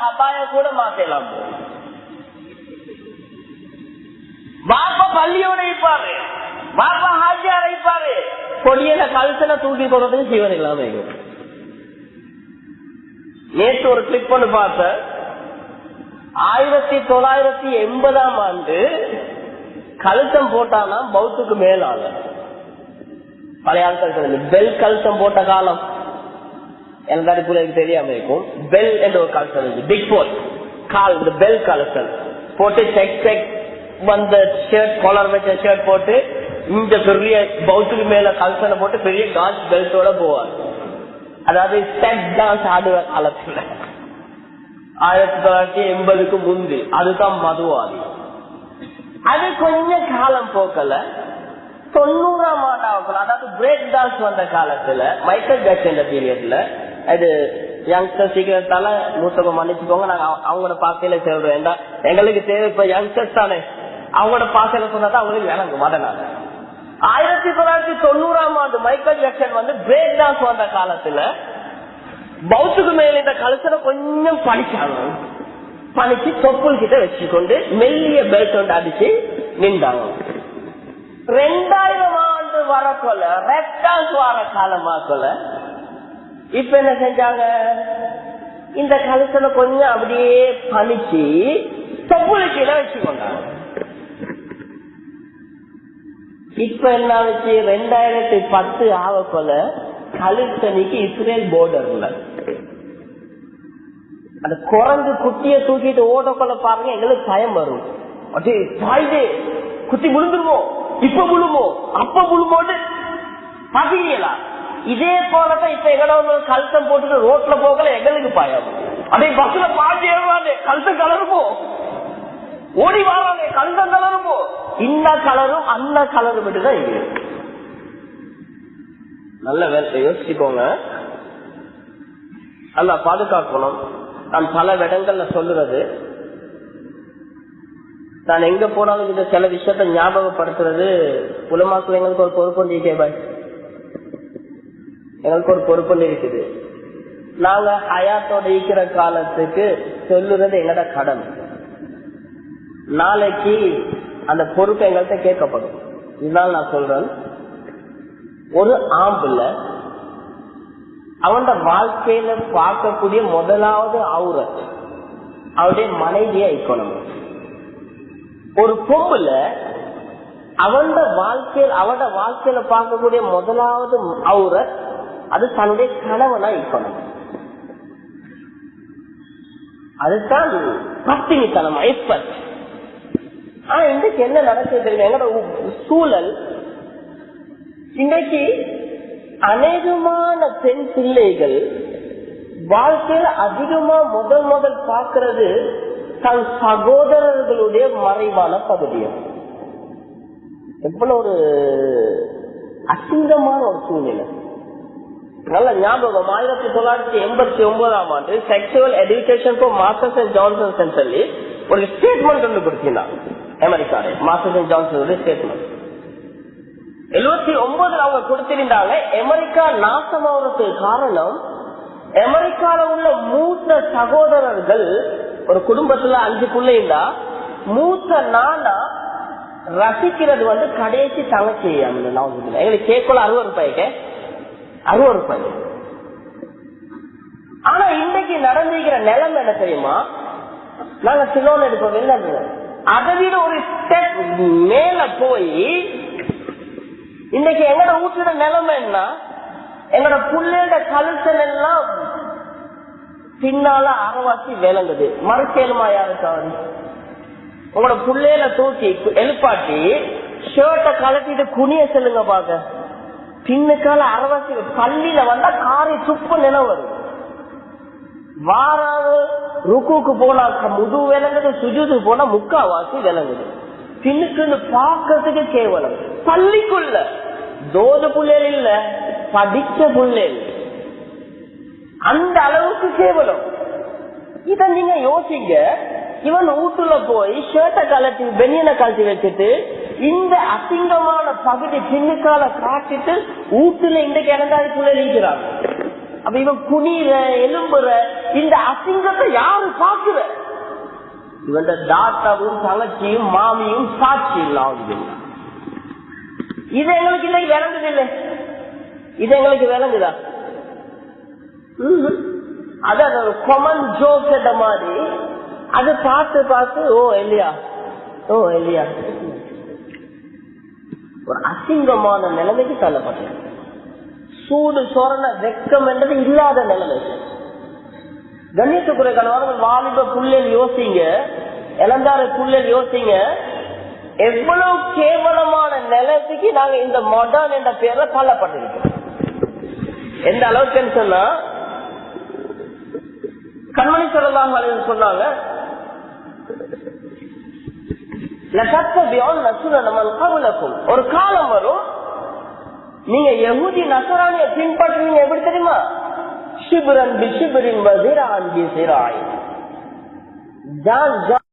அபாய கூட மாத்தலாம். பாப்பா பள்ளியோட இருப்பாரு, பாப்பா ஹாஜியார இருப்பாரு, கொடியில கழுத்துல தூக்கி போடுறதுக்கு சிவனுக்கெல்லாம். நேற்று ஒரு கிளிக் பண்ணி பார்த்த 1980 கழுத்தம் போட்டானா பௌத்துக்கு மேலால பழைய ஆட்கள் பெல் கழுத்தம் போட்ட காலம் எனக்கு தெரியாம இருக்கும். பெல் என்ற ஒரு கழுத்தல் இருக்கு, பிக் போல் கால் பெல் கழுத்தல் போட்டு செக் செக் வந்த ஷர்ட் காலர் வச்ச ஷர்ட் போட்டு இந்த பெரிய பௌத்துக்கு மேல கழுத்தனை போட்டு பெரிய காட்ச் பெல்ட்டோட போவார். அதாவது ஸ்டெப் டான்ஸ் ஆடுவார் காலத்துல 1980 முந்தி. அதுதான் மதுவாதி. அது கொஞ்சம் காலம் போக்கல 90ஆம் ஆண்டாவுக்குள்ள, அதாவது பிரேக் டான்ஸ் வந்த காலத்துல மைக்கேல் ஜாக்சன் பீரியட்ல, அது யங்ஸ்டர் சீக்கிரத்தால மூத்தவங்க மன்னிச்சுக்கோங்க, நாங்க அவங்களோட பாக்கையில சொல்றோம். எங்களுக்கு தேவை இப்ப யங்ஸ்டர்ஸ் தானே, அவங்களோட பாக்கையில சொன்னாதான் அவங்களுக்கு எனக்கு மதனால 1990ஆம் ஆண்டு மைக்கேல் ஜாக்சன் வந்து பிரேக் டான்ஸ் வந்த காலத்துல பௌத்துக்கு மேல இந்த கழுத்துல கொஞ்சம் பணிச்சாங்க. பணிச்சு தொப்புள் கிட்ட வச்சுக்கொண்டு மெல்லிய பெல்ட் ஒன்று அடிச்சு நின்றாங்க. 2000 ஆண்டு வரக்கொல ரெட் டான்ஸ் வர காலமாக்கொல இப்ப என்ன செஞ்சாங்க, இந்த கழுத்துல கொஞ்சம் அப்படியே பணிச்சு தொப்புள் கீழ வச்சுக்கொண்டாங்க. இப்ப என்ன வச்சு 2010 ஆகக்கொல கழுத்தணிக்கு இஸ்ரேல் போர்டர்ல அந்த குரங்கு குட்டிய தூக்கிட்டு ஓடக்கொள்ள பாருங்க, எங்களுக்கு பயம் வரும். குட்டி விழுந்துருமோ, இப்ப விழுமோ, அப்ப விழுமோன்னு பாத்தீங்களா? இதே போலதான் இப்ப எங்களோட கழுத்தம் போட்டுட்டு ரோட்ல போகல எங்களுக்கு பயம். அதே பஸ்ல பாஞ்சு ஏறுவாங்க, கழுத்தம் கலருமோ, ஓடி வாராங்க, கழுத்தம் கலருமோ. இந்த கலரும் அந்த கலரும் மட்டும்தான் இருக்கு. நல்ல வேலை யோசிச்சுக்கோங்க, நல்லா பாதுகாக்கணும். நான் பல இடங்கள்ல சொல்லுறது, நான் எங்க போனாலும் இந்த சில விஷயத்த ஞாபகப்படுத்துறது, உலமாக்கள் எங்களுக்கு ஒரு பொறுப்பு பாய், எங்களுக்கு ஒரு பொறுப்பு இருக்குது. நாங்க ஹயாத்தோட இருக்கிற காலத்துக்கு சொல்லுறது எங்கட கடமை. நாளைக்கு அந்த பொறுப்பு எங்கள்கிட்ட கேட்கப்படும். இதனால நான் சொல்றேன், ஒரு ஆம்புல அவன் வாழ்க்கையில பார்க்கக்கூடிய முதலாவது அவுரத் அவருடைய மனைவியா இருக்கணும். ஒரு பொம்புல அவனோட வாழ்க்கையில பார்க்கக்கூடிய முதலாவது அவுரத் அது தன்னுடைய கணவனா இருக்கணும். அதுதான் பத்தினித்தனம். ஆனா இன்றைக்கு என்ன நடக்குது, எங்களோட சூழல் இன்றைக்கு அநேகமான பெண் பிள்ளைகள் வாழ்க்கையில அதிகமா முதல் பார்க்கிறது தன் சகோதரர்களுடைய மறைவான பகுதியம். எவ்வளவு ஒரு அசிங்கமான ஒரு சூழ்நிலை. நல்ல ஞாபகம், 1989ஆம் ஆண்டு sexual education for masters and Johnson சொல்லி ஒரு ஸ்டேட்மெண்ட் ஒன்று கொடுத்திருந்தாங்க. அமெரிக்காவே மாஸ்டர்ஸ் அண்ட் ஜான்சன் ஸ்டேட்மெண்ட் 79 அவங்க கொடுத்திருந்தாங்க. அமெரிக்கா நாசமாவதற்கு காரணம், அமெரிக்கால உள்ள மூத்த சகோதரர்கள், ஒரு குடும்பத்துல 5 பிள்ளைங்களா, மூத்த நானா ரசிக்கிறது வந்து கடைசி தங்கச்சி. எங்களுக்கு கேட்கல 60 ரூபாய்க்கு 60 ரூபாய். ஆனா இன்றைக்கு நடந்துக்கிற நிலைமை என்ன தெரியுமா, நாங்க சிலோன் எடுப்போம் வெளில, அதை விட ஒரு ஸ்டெப் மேல போய் இன்னைக்கு எங்கட ஊற்றுற நிலைமை என்ன, எங்கட புள்ளையோட கழுத்தல் எல்லாம் பின்னால அறவாசி விளங்குது. மறுக்கேலுமா யாருக்காவது உங்களோட புள்ளையில தூக்கி எழுப்பாட்டி ஷர்ட்டை கலட்டிட்டு குனிய செல்லுங்க பாக்க, பின்னுக்கால அறவாசி பள்ளியில வந்தா காரி துப்பு நிலம் வருது. வாராது ருக்குக்கு போனா முது விளங்குது, சுஜூதுக்கு போனா முக்காவாசி விளங்குது. பின்னுக்குன்னு பாக்கிறதுக்கு கேவலம். பள்ளிக்குள்ள தோது புள்ளைகள் இல்ல, படிச்ச புள்ளைகள், அந்த அளவுக்கு கேவலம். இத நீங்க யோசிங்க. இவன் வீட்டுல போய் ஷர்ட்டை கலட்டி பெனியனை கழட்டி வச்சுட்டு இந்த அசிங்கமான பகுதி பின்னுக்கால காட்டிட்டு வீட்டுல இன்றைக்கு இறந்தாதி புள்ள இருக்கிறாங்க. அப்ப இவன் குனிற எலும்புற இந்த அசிங்கத்தை யாரு பாக்குற? இவன் தாத்தாவும் தங்கச்சியும் மாமியும் சாட்சி இல்லாமல். இது எங்களுக்கு இல்லை விளங்குது இல்லை, இது எங்களுக்கு விளங்குதா? அதான் ஒரு கொமன் ஜோக் மாதிரி அது பார்த்து பார்த்து ஓ இல்லையா ஓ இல்லையா ஒரு அசிங்கமான நிலைமைக்கு தள்ளப்பட்டது. சூடு சொரண வெக்கம் என்றது இல்லாத நிலைமை. கண்ணியத்துக்குறை கணவர்கள் வாலிப புள்ளல் யோசிங்க, இளந்தார புள்ளல் யோசிங்க, எவ்வளவு கேவலமான நிலத்துக்கு நாங்க இந்த மாடர்ன் என்ற பேர்ல தள்ளப்பட்டிருக்கோம். எந்த அளவுக்குன்னு சொன்னா கண்மணி ஸல்லல்லாஹு அலைஹி வஸல்லம் சொன்னாங்க, ஒரு காலம் வரும் நீங்க யஹூதி நஸரானிய பின்பற்றுவீங்க. எப்படி தெரியுமா? ஷிப்ரன் பி ஷிப்ரின் வ ஸிராஅன் பி ஸிராஇன்.